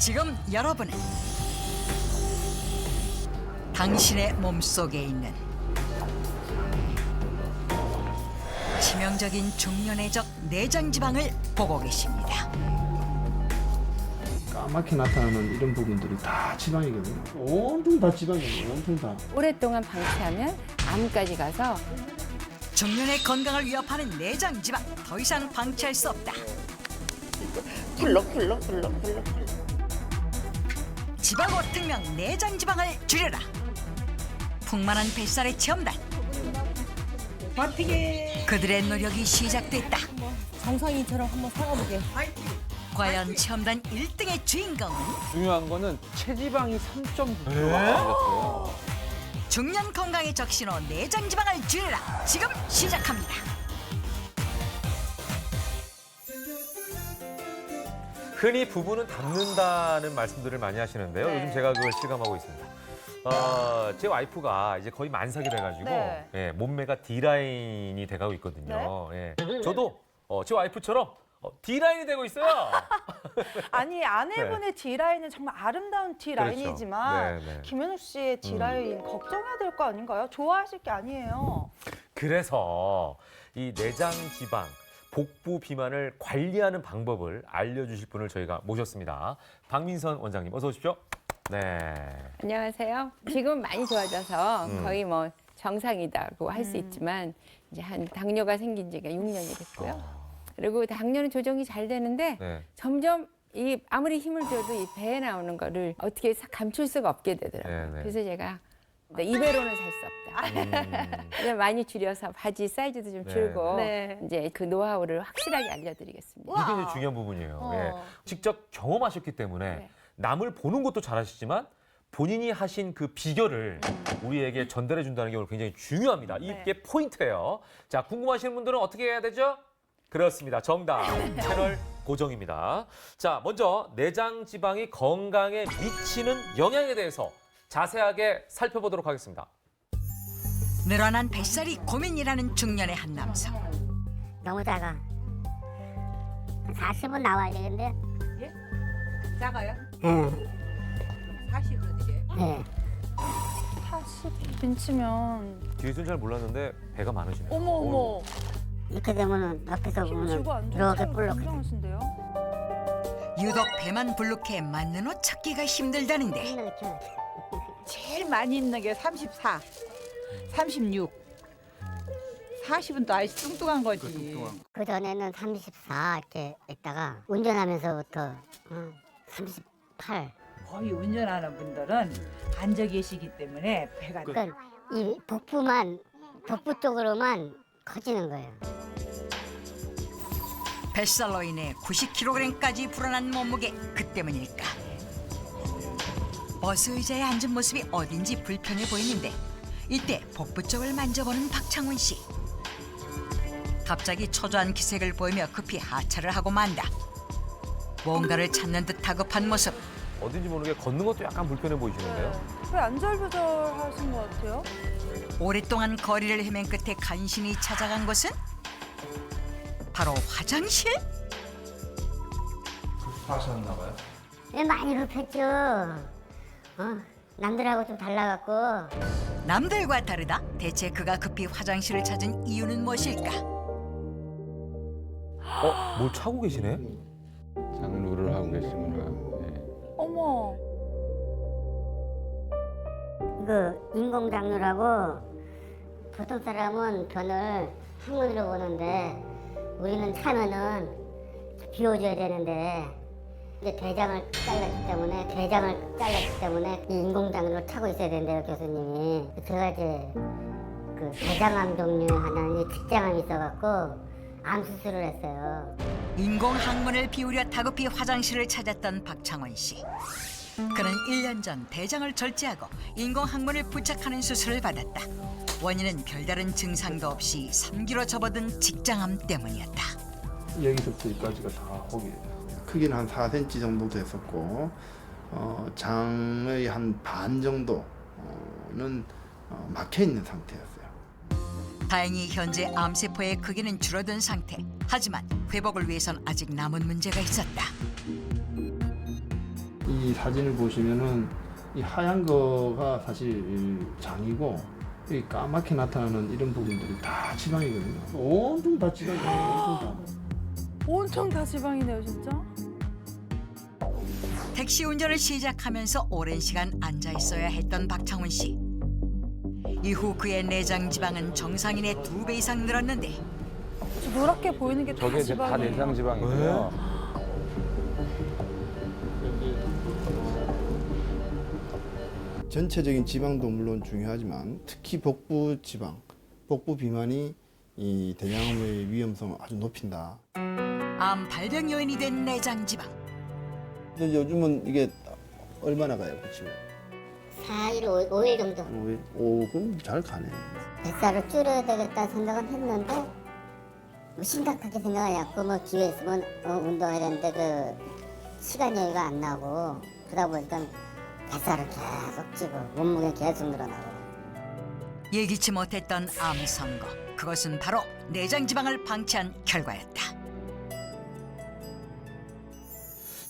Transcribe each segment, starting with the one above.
지금 여러분은 당신의 몸속에 있는 치명적인 중년의 적 내장 지방을 보고 계십니다. 까맣게 나타나는 이런 부분들이 다 지방이거든요. 온통 다 지방이에요. 온통 다. 오랫동안 방치하면 암까지 가서 중년의 건강을 위협하는 내장 지방 더 이상 방치할 수 없다. 굴럭. 지방호 특명 내장 지방을 줄여라. 풍만한 뱃살의 체험단. 그들의 노력이 시작됐다. 정상인처럼 한번 살아보게. 과연 체험단 1등의 주인공은 중요한 거는 체지방이 3.9kg가 빠졌어요. 중년 건강의 적신호 내장 지방을 줄여라. 지금 시작합니다. 흔히 부부는 닮는다는 말씀들을 많이 하시는데요. 네. 요즘 제가 그걸 실감하고 있습니다. 제 와이프가 이제 거의 만삭이 돼가지고 네. 예, 몸매가 D라인이 돼가고 있거든요. 예. 저도 제 와이프처럼 D라인이 되고 있어요. 아니 아내분의 D라인은 정말 아름다운 D라인이지만 네, 네. 김현욱 씨의 D라인 걱정해야 될 거 아닌가요? 좋아하실 게 아니에요. 그래서 이 내장 지방, 복부 비만을 관리하는 방법을 알려주실 분을 저희가 모셨습니다. 박민선 원장님 어서 오십시오. 네. 안녕하세요. 지금 많이 좋아져서 거의 뭐 정상이다고 할 수 있지만 이제 한 당뇨가 생긴 지가 6년이 됐고요. 그리고 당뇨는 조정이 잘 되는데 네. 점점 이 아무리 힘을 줘도 이 배에 나오는 거를 어떻게 감출 수가 없게 되더라고요. 네, 네. 그래서 제가 입으로는 살 수 없다. 그래서 많이 줄여서 바지 사이즈도 좀 네, 줄고 네. 이제 그 노하우를 확실하게 알려드리겠습니다. 이게 이제 중요한 부분이에요. 예. 어. 직접 경험하셨기 때문에 네. 남을 보는 것도 잘하시지만 본인이 하신 그 비결을 우리에게 전달해 준다는 게 오늘 굉장히 중요합니다. 이게 포인트예요. 자, 궁금하신 분들은 어떻게 해야 되죠? 그렇습니다. 정답. 채널 고정입니다. 자, 먼저 내장 지방이 건강에 미치는 영향에 대해서 자세하게 살펴보도록 하겠습니다. 늘어난 뱃살이 고민이라는 중년의 한 남성. 너무 작아. 40은 나와야 되는데. 작아요? 응. 40으로 드려요? 네. 40인치면 뒤에서는 잘 몰랐는데 배가 많으시네요. 어머 이렇게 되면은 앞에서 힘 보면은 주고 안 이렇게 주고 볼록. 굉장하신데요? 유독 배만 불룩해 맞는 옷 찾기가 힘들다는데 이렇게. 제일 많이 입는 게 34, 36. 40은 또 아주 뚱뚱한 거지. 그 전에는 34 이렇게 있다가 운전하면서부터 38. 거의 운전하는 분들은 앉아 계시기 때문에 배가 그러니까 이 복부 쪽으로만 커지는 거예요. 뱃살로 인해 90kg까지 불어난 몸무게 그 때문일까? 버스 의자에 앉은 모습이 어딘지 불편해 보이는데 이때 복부 쪽을 만져보는 박창훈 씨. 갑자기 초조한 기색을 보이며 급히 하차를 하고 만다. 뭔가를 찾는 듯 다급한 모습. 어딘지 모르게 걷는 것도 약간 불편해 보이시는데요. 왜 안절부절 하신 것 같아요? 오랫동안 거리를 헤맨 끝에 간신히 찾아간 곳은 바로 화장실? 급하셨나 봐요. 왜 많이 급했죠? 남들하고 좀 달라갖고. 남들과 다르다? 대체 그가 급히 화장실을 찾은 이유는 무엇일까? 뭘 차고 계시네? 장루를 하고 계시구나. 네. 어머 그 인공장류라고 보통 사람은 변을 항문으로 보는데 우리는 차면은 비워줘야 되는데 이제 대장을 잘랐기 때문에 이 인공장류를 차고 있어야 된대요 교수님이. 제가 이제 그 대장암 종류 하나는 직장암이 있어갖고 암 수술을 했어요. 인공 항문을 비우려 다급히 화장실을 찾았던 박창원 씨. 그는 1년 전 대장을 절제하고 인공 항문을 부착하는 수술을 받았다. 원인은 별다른 증상도 없이 3kg 접어든 직장암 때문이었다. 여기서부터 여기까지가 다 혹이 크기는 한 4cm 정도 됐었고 장의 한 반 정도는 막혀 있는 상태였어요. 다행히 현재 암세포의 크기는 줄어든 상태. 하지만 회복을 위해선 아직 남은 문제가 있었다. 이 이 사진을 보시면은 이 하얀 거가 사실 이 장이고 이 까맣게 나타나는 이런 부분들이 다 지방이거든요. 온통 다 지방이에요. 온통 다. 엄청 다 지방이네요, 진짜. 택시 운전을 시작하면서 오랜 시간 앉아 있어야 했던 박창훈 씨. 이후 그의 내장 지방은 정상인의 2배 이상 늘었는데 저 노랗게 보이는 게 다 저게 다 지방이에요. 내장 지방이고요. 전체적인 지방도 물론 중요하지만 특히 복부 지방, 복부 비만이 이 대장암의 위험성을 아주 높인다. 암 발병 요인이 된 내장 지방. 근데 요즘은 이게 얼마나 가요, 그치? 4일, 5일 정도. 5일? 오, 그럼 잘 가네. 뱃살을 줄여야 되겠다 생각은 했는데 뭐 심각하게 생각하지 않고 뭐 기회 있으면 운동해야 되는데 그 시간 여유가 안 나고 그러다 보니까 뱃살을 계속 찌고 몸무게 계속 늘어나고. 예기치 못했던 암 선고. 그것은 바로 내장 지방을 방치한 결과였다.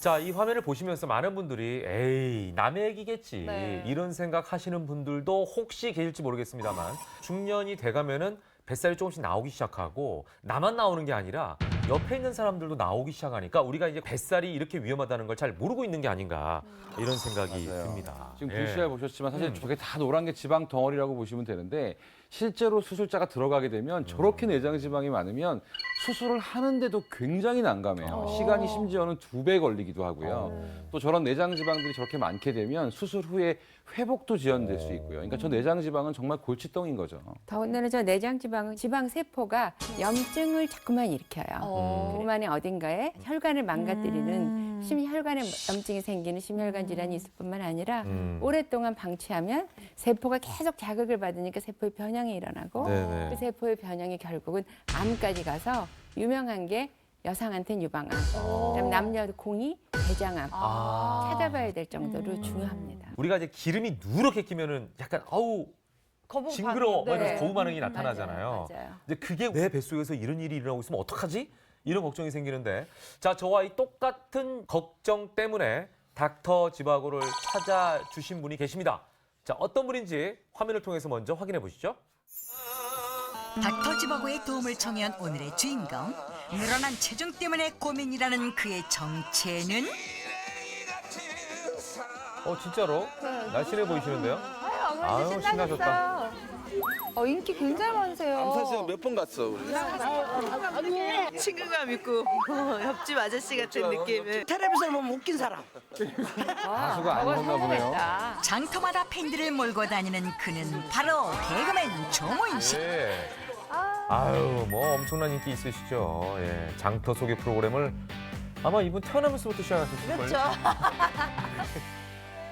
자, 이 화면을 보시면서 많은 분들이 에이, 남의 얘기겠지. 네. 이런 생각 하시는 분들도 혹시 계실지 모르겠습니다만 중년이 돼가면은 뱃살이 조금씩 나오기 시작하고 나만 나오는 게 아니라 옆에 있는 사람들도 나오기 시작하니까 우리가 이제 뱃살이 이렇게 위험하다는 걸 잘 모르고 있는 게 아닌가 이런 생각이 맞아요. 듭니다. 지금 예. VCR 보셨지만 사실 저게 다 노란 게 지방 덩어리라고 보시면 되는데 실제로 수술자가 들어가게 되면 저렇게 내장 지방이 많으면 수술을 하는데도 굉장히 난감해요. 시간이 심지어는 2배 걸리기도 하고요. 또 저런 내장 지방들이 저렇게 많게 되면 수술 후에 회복도 지연될 수 있고요. 그러니까 저 내장 지방은 정말 골칫덩인 거죠. 더군다나 저 내장 지방은 지방 세포가 염증을 자꾸만 일으켜요. 그만의 어딘가에 혈관을 망가뜨리는 심혈관에 염증이 생기는 심혈관 질환이 있을 뿐만 아니라 오랫동안 방치하면 세포가 계속 자극을 받으니까 세포의 변형이 일어나고 네네. 그 세포의 변형이 결국은 암까지 가서 유명한 게 여성한테는 유방암, 그다음 남녀 공이 대장암 찾아봐야 될 정도로 중요합니다. 우리가 이제 기름이 누렇게 끼면은 약간 아우 거북 징그러워 반응. 이러면서 네. 거부 반응이 나타나잖아요. 맞아요. 근데 그게 내 뱃속에서 이런 일이 일어나고 있으면 어떡하지? 이런 걱정이 생기는데 자, 저와 이 똑같은 걱정 때문에 닥터 지바고를 찾아주신 분이 계십니다. 자, 어떤 분인지 화면을 통해서 먼저 확인해 보시죠. 닥터 지바고의 도움을 청해온 오늘의 주인공. 늘어난 체중 때문에 고민이라는 그의 정체는 진짜로 날씬해 보이시는데요? 아유, 신나셨다. 인기 굉장히 많으세요. 사실 몇 번 갔어 우리. 친근감 있고 옆집 아저씨 같은 느낌을. 텔레비전 보면 웃긴 사람. 가수가 아니었나 보네요. 장터마다 팬들을 몰고 다니는 그는 바로 개그맨 조모인 씨. 예. 아유, 뭐 엄청난 인기 있으시죠. 예. 장터 소개 프로그램을 아마 이분 태어나면서부터 시작하셨을걸요? 그렇죠.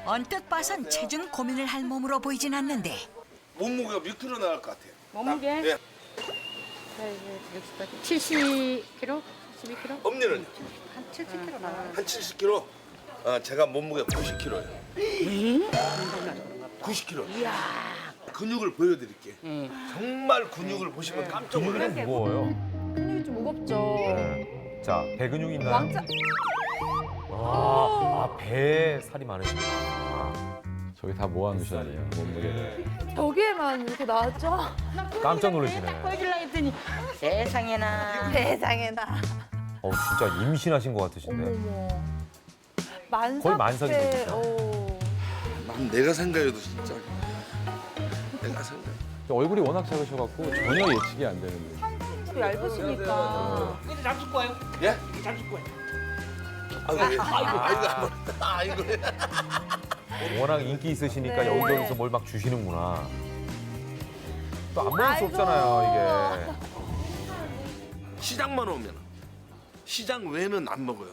언뜻 봐선 체중 고민을 할 몸으로 보이진 않는데 몸무게가 몇 킬로 나갈 것 같아요? 몸무게? 예. 70kg? 72kg? 엄니는 한 70kg 나와요. 한 70kg. 제가 몸무게 90kg예요. 90kg. 이야. 근육을 보여드릴게. 정말 근육을 보시면 깜짝 놀라요. 근육은 무거워요. 근육이 좀 무겁죠. 네. 자, 배 근육이 있나요? 왕자. 배에 살이 많으시구나. 저기 다 모아놓으셨네요, 몸무게를. 저기에만 이렇게 나왔죠? 깜짝 놀라시네. 세상에나. 세상에나. 진짜 임신하신 것 같으신데. 어머. 만삭 거의 만삭이네, 때, 진짜. 난 내가 생각해도 진짜. 내가 생각. 얼굴이 워낙 작으셔갖고 전혀 예측이 안 되는데. 또 얇으시니까. 예? 아이고. 워낙 인기 있으시니까 네. 여기저기서 뭘 막 주시는구나. 또 안 먹을 수 없잖아요, 시장만 오면 시장 외에는 안 먹어요.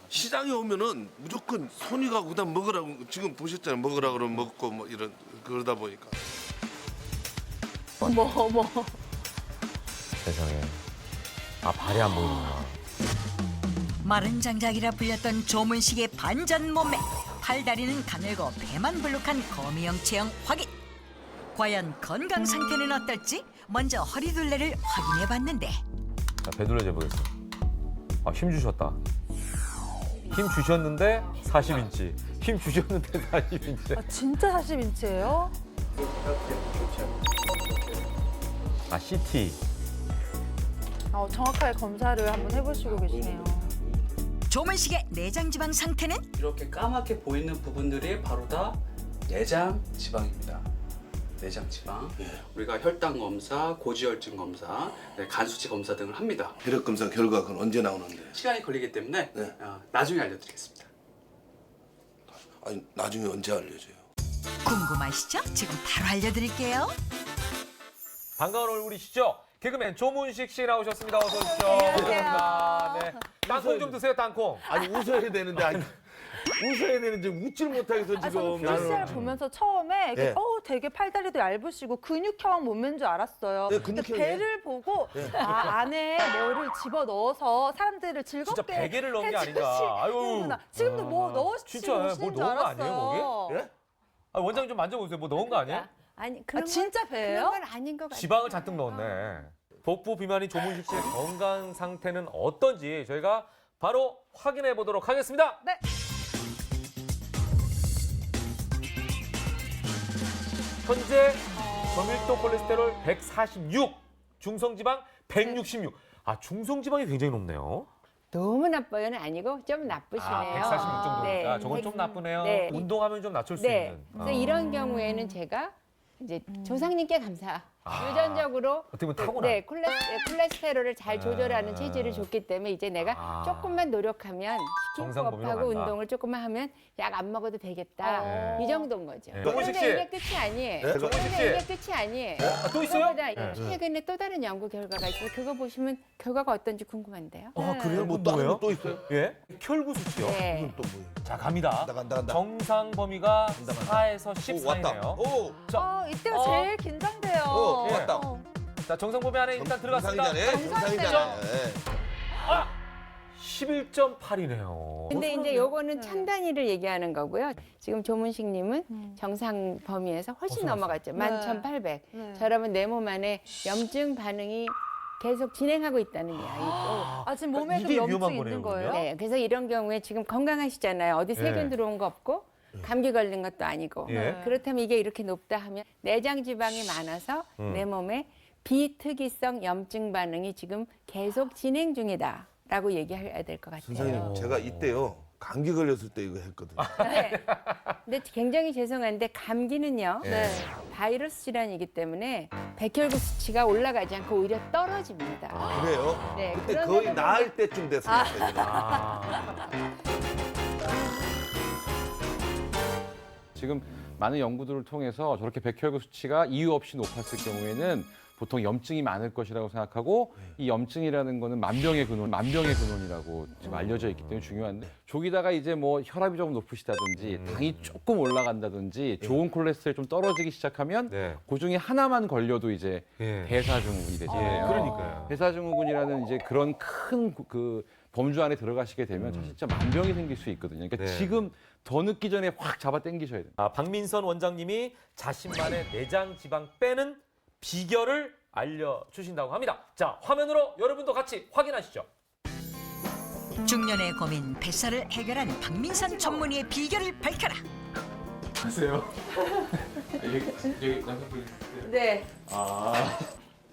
시장에 오면은 무조건 손이 가고 그다음 먹으라고 지금 보셨잖아요. 먹으라고 그러면 먹고 뭐 이런 그러다 보니까. 어머. 이게. 세상에. 발이 안 보이는구나. 마른 장작이라 불렸던 조문식의 반전 몸매. 팔다리는 가늘고 배만 불룩한 거미형 체형 확인. 과연 건강 상태는 어떨지 먼저 허리둘레를 확인해 봤는데 자, 배둘러 재보겠습니다. 힘 주셨다. 힘 주셨는데 40인치. 힘 주셨는데 40인치. 아, 진짜 40인치예요? 아, CT. 정확하게 검사를 한번 해보시고 계시네요. 조문식의 내장 지방 상태는 이렇게 까맣게 보이는 부분들이 바로 다 내장 지방입니다. 내장 지방. 우리가 혈당 검사, 고지혈증 검사, 간수치 검사 등을 합니다. 혈액 검사 결과가 언제 나오는데? 시간이 걸리기 때문에 네. 나중에 알려드리겠습니다. 아니 나중에 언제 알려줘요? 궁금하시죠? 지금 바로 알려드릴게요. 반가운 얼굴이시죠? 개그맨 조문식 씨 나오셨습니다. 어서 오십시오. 반갑습니다. 네. 땅콩 좀 드세요, 땅콩. 아니 웃어야 되는데 아니 웃어야 되는데 웃질 못하겠어 저는 지금. VCR 보면서 처음에 이렇게 네. 되게 팔다리도 얇으시고 근육형 몸매인 줄 알았어요. 네, 근데 근육형이에요. 배를 보고 안에 뭐를 집어 넣어서 사람들을 즐겁게 진짜 베개를 넣은 게 해주시는구나. 아닌가. 아유. 지금도 뭐 넣으시고 진짜요? 오시는 뭘 줄 넣은 거 알았어요. 아니에요, 거기? 예? 아, 원장님 좀 만져보세요. 뭐 넣은 거 아니에요? 아니 그런 건- 진짜 그런 배예요? 건 아닌 것 같아요. 지방을 잔뜩 넣었네. 복부 비만인 조문식 씨의 건강 상태는 어떤지 저희가 바로 확인해 보도록 하겠습니다. 네. 현재 저밀도 콜레스테롤 146, 중성지방 166. 아, 중성지방이 굉장히 높네요. 너무 나빠요는 아니고 좀 나쁘시네요. 아, 146 정도니까 네. 저건 좀 나쁘네요. 네. 운동하면 좀 낮출 수 네. 있는. 그래서 이런 경우에는 제가 이제 조상님께 감사. 유전적으로 어떻게 보면 타고난. 네, 콜레스테롤을 잘 아. 조절하는 체질을 줬기 때문에 이제 내가 아. 조금만 노력하면 정상 범위로 스킨업하고 간다. 운동을 조금만 하면 약 안 먹어도 되겠다. 네. 이 정도인 거죠. 네. 조문식 씨. 그런데 이게 끝이 아니에요. 네, 조문식 씨. 그런데 이게 끝이 아니에요. 아, 또 있어요? 그거보다 최근에 또 다른 연구 결과가 있어요. 그거 보시면 결과가 어떤지 궁금한데요. 아, 그래요? 뭐 다른 뭐예요? 것도 있어요? 예? 혈구 수치요. 네. 이건 또 뭐예요? 자, 갑니다. 간다. 정상 범위가 간다. 4에서 오 왔다. 14이네요. 오. 이때가 제일 긴장돼요. 왔다. 자, 정상 범위 안에 일단 들어갔습니다. 정상이잖아요. 11.8이네요. 근데 이제 요거는 첨단위를 얘기하는 거고요. 지금 조문식님은 정상 범위에서 훨씬 넘어갔죠. 11,800. 네. 저러면 내 몸 안에 염증 반응이 계속 진행하고 있다는 이야기고. 지금 몸에 좀 이게 위험한 염증이 거네요, 있는 거예요? 네, 그래서 이런 경우에 지금 건강하시잖아요. 어디 세균 네. 들어온 거 없고 감기 걸린 것도 아니고. 예. 그렇다면 이게 이렇게 높다 하면 내장 지방이 많아서 내 몸에 비특이성 염증 반응이 지금 계속 진행 중이다라고 얘기해야 될 것 같아요. 선생님 제가 이때요 감기 걸렸을 때 이거 했거든요. 네. 근데 굉장히 죄송한데 감기는요. 네. 바이러스 질환이기 때문에 백혈구 수치가 올라가지 않고 오히려 떨어집니다. 그래요? 네, 그때 그런 거의 데는 나을 때쯤 됐어요. 지금 많은 연구들을 통해서 저렇게 백혈구 수치가 이유 없이 높았을 경우에는 보통 염증이 많을 것이라고 생각하고 이 염증이라는 거는 만병의 근원이라고 지금 알려져 있기 때문에 중요한데 저기다가 이제 뭐 혈압이 조금 높으시다든지 당이 조금 올라간다든지 좋은 콜레스테롤이 좀 떨어지기 시작하면 네. 그 중에 하나만 걸려도 이제 예. 대사증후군이 되잖아요. 그러니까요. 대사증후군이라는 이제 그런 큰 그 범주 안에 들어가시게 되면 사실 진짜 만병이 생길 수 있거든요. 그러니까 네. 지금 더 늦기 전에 확 잡아 당기셔야 돼요. 아, 박민선 원장님이 자신만의 내장 지방 빼는 비결을 알려주신다고 합니다. 자, 화면으로 여러분도 같이 확인하시죠. 중년의 고민 뱃살을 해결한 박민선 전문의의 비결을 밝혀라. 아세요? 여기 남편분이 네.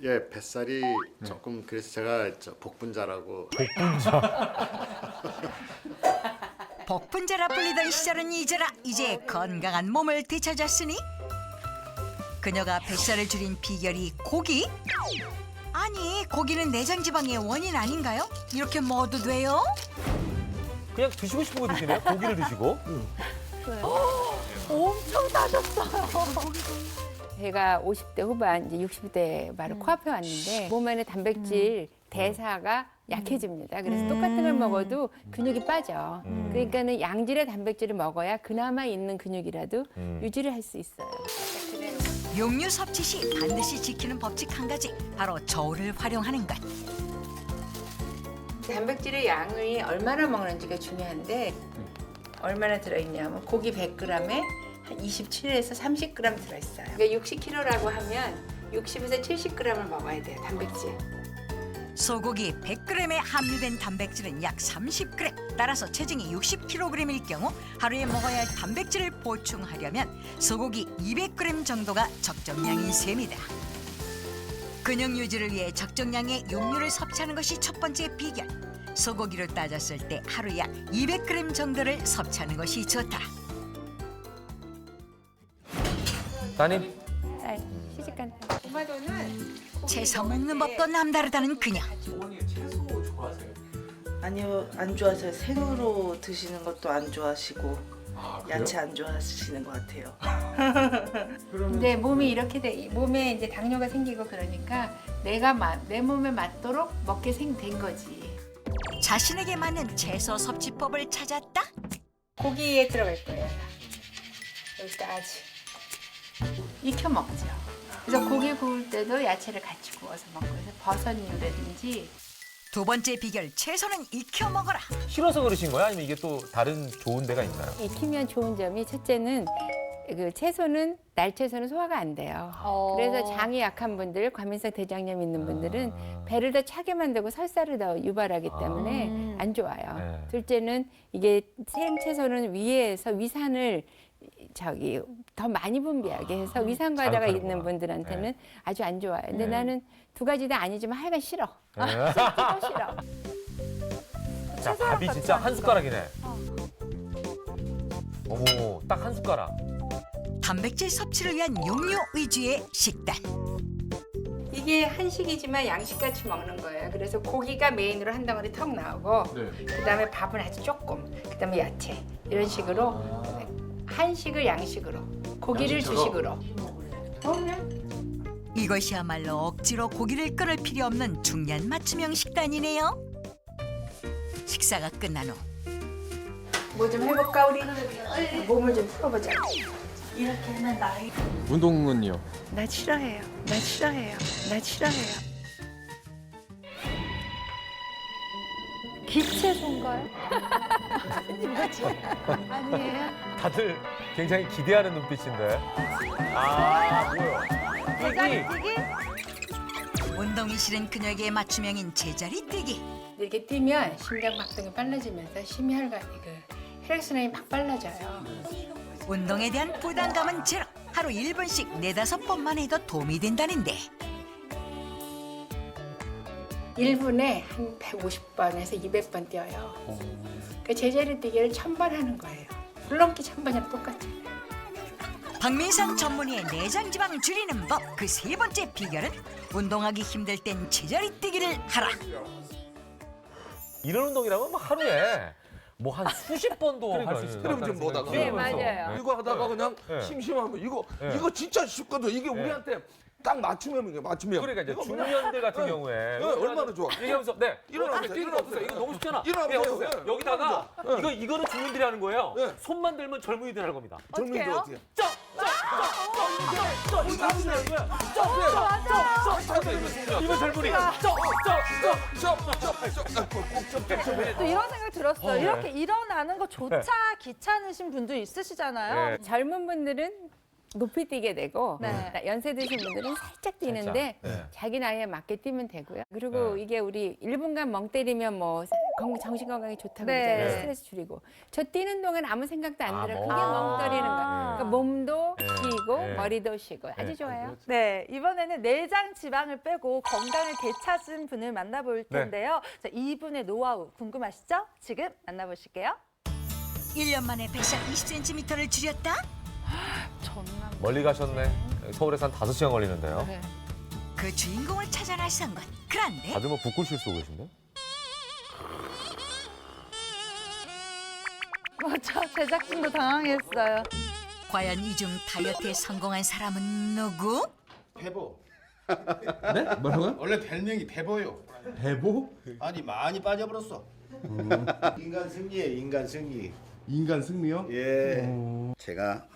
예, 뱃살이 조금 그래서 제가 복분자라고. 복분자라 불리던 시절은 잊어라. 이제 건강한 몸을 되찾았으니 그녀가 뱃살을 줄인 비결이 고기? 아니, 고기는 내장 지방의 원인 아닌가요? 이렇게 먹어도 돼요? 그냥 드시고 싶은 거 드시네요. 고기를 드시고. 엄청 따졌어요. 제가 50대 후반, 이제 60대 바로 코앞에 왔는데 몸 안에 단백질 대사가 약해집니다. 그래서 똑같은 걸 먹어도 근육이 빠져. 그러니까는 양질의 단백질을 먹어야 그나마 있는 근육이라도 유지를 할 수 있어요. 육류 섭취 시 반드시 지키는 법칙 한 가지, 바로 저울을 활용하는 것. 단백질의 양이 얼마나 먹는지가 중요한데 얼마나 들어있냐면 고기 100g에 한 27에서 30g 들어있어요. 그러니까 60kg라고 하면 60에서 70g을 먹어야 돼요, 단백질. 소고기 100g에 함유된 단백질은 약 30g. 따라서 체중이 60kg일 경우 하루에 먹어야 할 단백질을 보충하려면 소고기 200g 정도가 적정량인 셈이다. 근육 유지를 위해 적정량의 육류를 섭취하는 것이 첫 번째 비결. 소고기로 따졌을 때 하루 약 200g 정도를 섭취하는 것이 좋다. 따님. 딸, 시집간 딸. 토마토는 채소 먹는 법도 남다르다는 그녀. 아니요, 안 좋아하세요. 생으로 드시는 것도 안 좋아하시고 야채 안 좋아하시는 것 같아요. 근데 몸이 이렇게 돼, 몸에 이제 당뇨가 생기고 그러니까 내 몸에 맞도록 먹게 된 거지. 자신에게 맞는 채소 섭취법을 찾았다. 고기에 들어갈 거예요. 여기까지 익혀 먹죠. 그래서 고기 구울 때도 야채를 같이 구워서 먹고, 그래서 버섯류라든지. 두 번째 비결, 채소는 익혀 먹어라. 싫어서 그러신 거야? 아니면 이게 또 다른 좋은 데가 있나요? 익히면 좋은 점이 첫째는 그 채소는 날채소는 소화가 안 돼요. 그래서 장이 약한 분들, 과민성 대장염 있는 분들은 배를 더 차게 만들고 설사를 더 유발하기 때문에 안 좋아요. 네. 둘째는 이게 생채소는 위에서 위산을 더 많이 분비하게 해서 위산 과다가 자극하는구나. 있는 분들한테는 네. 아주 안 좋아요. 근데 네. 나는 두 가지 다 아니지만 하여간 싫어. 네. 싫어. 자, 밥이 진짜 한 숟가락이네. 어머, 딱 한 숟가락. 단백질 섭취를 위한 육류 위주의 식단. 이게 한식이지만 양식같이 먹는 거예요. 그래서 고기가 메인으로 한 덩어리 턱 나오고 그다음에 밥은 아주 조금, 그다음에 야채 이런 식으로 한식을 양식으로, 고기를 주식으로. 이것이야말로 억지로 고기를 끊을 필요 없는 중년 맞춤형 식단이네요. 식사가 끝난 후 뭐 좀 해볼까 우리? 몸을 좀 풀어보자. 이렇게 하면 나이. 운동은요? 나 싫어해요. 나 싫어해요. 나 싫어해요. 기체소인가요? 아니에요? 다들 굉장히 기대하는 눈빛인데. 아, 뭐요? 대가리 튀기? 운동이 싫은 그녀에게 맞춤형인 제자리 뛰기. 이렇게 뛰면 심장 박동이 빨라지면서 심혈관이 혈액순환이 막 빨라져요. 운동에 대한 부담감은 제로. 하루 1분씩 4-5번만 해도 도움이 된다는데. 1분에 한 150번에서 200번 뛰어요. 그 제자리 뛰기를 1000번 하는 거예요. 줄넘기 1000번이랑 똑같아요. 박민상 전문의의 내장 지방 줄이는 법. 그 세 번째 비결은 운동하기 힘들 땐 제자리 뛰기를 하라. 이런 운동이라면 뭐 하루에 뭐 한 수십 번도 할 수 있을 것 같아요. 텔레비전 보다가 네, 맞아요. 이거 하다가 그냥 네. 심심하면 이거 네. 이거 진짜 쉽거든. 이게 네. 우리한테 딱 맞춤형이에요. 맞춤형. 그러니까 이제 이거 그냥- 중년들 같은 네. 경우에 네, 얼마나 좋아. 얘기하면서 네 일어나보세요, 뛰는 거 없어요. 일어나보세요. 이거 너무 쉽잖아. 일어나보세요. 네, 없어요. 네. 여기다가 일어나보세요. 이거는 중년들이 하는 거예요. 네. 손만 들면 젊은이들 하는 겁니다. 젊은이들 어떻게? 이거 젊은이가 또 이런 생각 들었어요. 네. 이렇게 일어나는 것조차 귀찮으신 분도 있으시잖아요. 네. 젊은 분들은 높이 뛰게 되고 네. 연세 드신 분들은 살짝 뛰는데 네. 자기 나이에 맞게 뛰면 되고요. 그리고 네. 이게 우리 1분간 멍 때리면 뭐 정신 건강에 좋다고 네. 그러잖아요. 네. 스트레스 줄이고. 저 뛰는 동안 아무 생각도 안 들어요. 멍. 그게 멍 때리는 거예요. 그러니까 몸도 네. 쉬고 네. 머리도 쉬고 아주 네. 좋아요. 네, 이번에는 내장 지방을 빼고 건강을 되찾은 분을 만나볼 텐데요. 자, 이분의 노하우 궁금하시죠? 지금 만나보실게요. 1년 만에 뱃살 20cm를 줄였다? 멀리 가셨네. 서울에서 한 5시간 걸리는데요. 그 주인공을 찾아 나선 건. 그런데 다들 뭐 붓글씨 쓰고 계신데? 맞아, 제작진도 당황했어요. 과연 이 중 다이어트에 성공한 사람은 누구? 배보. 네? 뭐라고요? 원래 별명이 배보요. 배보? 아니 많이 빠져버렸어. 인간 승리예요, 인간 승리. 인간 승리요? 예. 제가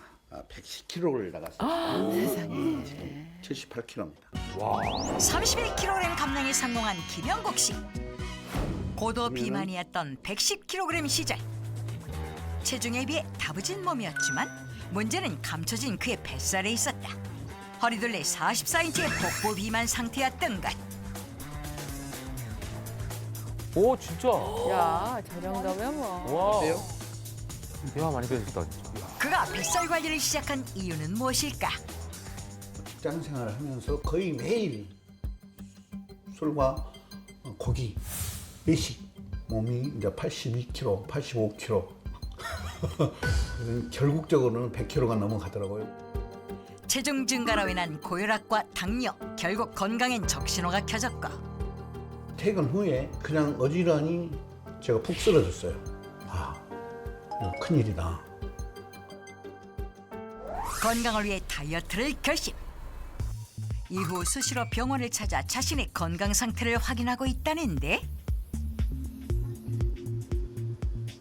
110kg를 나갔어요. 세상에. 78kg입니다. 31kg 감량에 성공한 김영국 씨. 고도 비만이었던 110kg 시절. 체중에 비해 다부진 몸이었지만 문제는 감춰진 그의 뱃살에 있었다. 허리둘레 44인치의 복부 비만 상태였던 것. 오 진짜. 야, 저 정도면 뭐. 와. 대화 많이 배우셨다 진짜. 그가 뱃살 관리를 시작한 이유는 무엇일까? 직장 생활을 하면서 거의 매일 술과 고기, 외식, 몸이 이제 82kg, 85kg. 결국적으로는 100kg가 넘어가더라고요. 체중 증가로 인한 고혈압과 당뇨, 결국 건강엔 적신호가 켜졌고 퇴근 후에 그냥 어지러니 제가 푹 쓰러졌어요. 아, 이거 큰일이다. 건강을 위해 다이어트를 결심. 이후 수시로 병원을 찾아 자신의 건강 상태를 확인하고 있다는데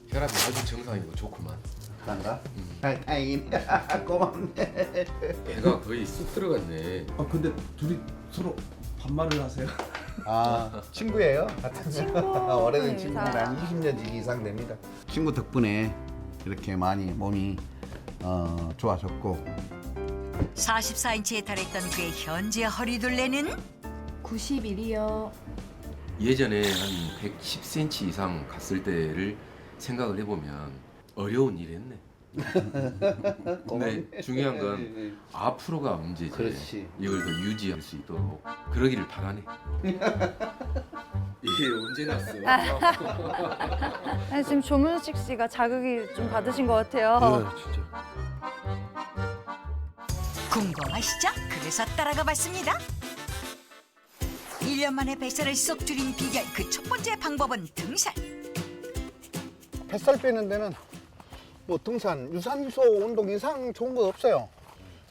혈압이 아주 정상이고 좋구만. 그런가? 다행이네. 고맙네. 배가 거의 쑥 들어갔네. 근데 둘이 서로 반말을 하세요? 아, 친구예요? 같은 친구. 오래된 네, 친구입니다. 한 20년 이상 됩니다. 친구 덕분에 이렇게 많이 몸이 좋아졌고 44인치에 달했던 그의 현재 허리둘레는 91이요. 예전에 한 110cm 이상 갔을 때를 생각을 해보면 어려운 일이었네. 근데 중요한 건 앞으로가 문제지. 그렇지. 이걸 더 유지할 수 있도록 그러기를 바라네. 이게 언제 났어? 아니, 지금 조문식 씨가 자극이 좀 받으신 것 같아요. 진짜. 궁금하시죠? 그래서 따라가 봤습니다. 1년 만에 뱃살을 쏙 줄인 비결 그 첫 번째 방법은 등산. 뱃살 빼는 데는 뭐 등산, 유산소 운동 이상 좋은 거 없어요.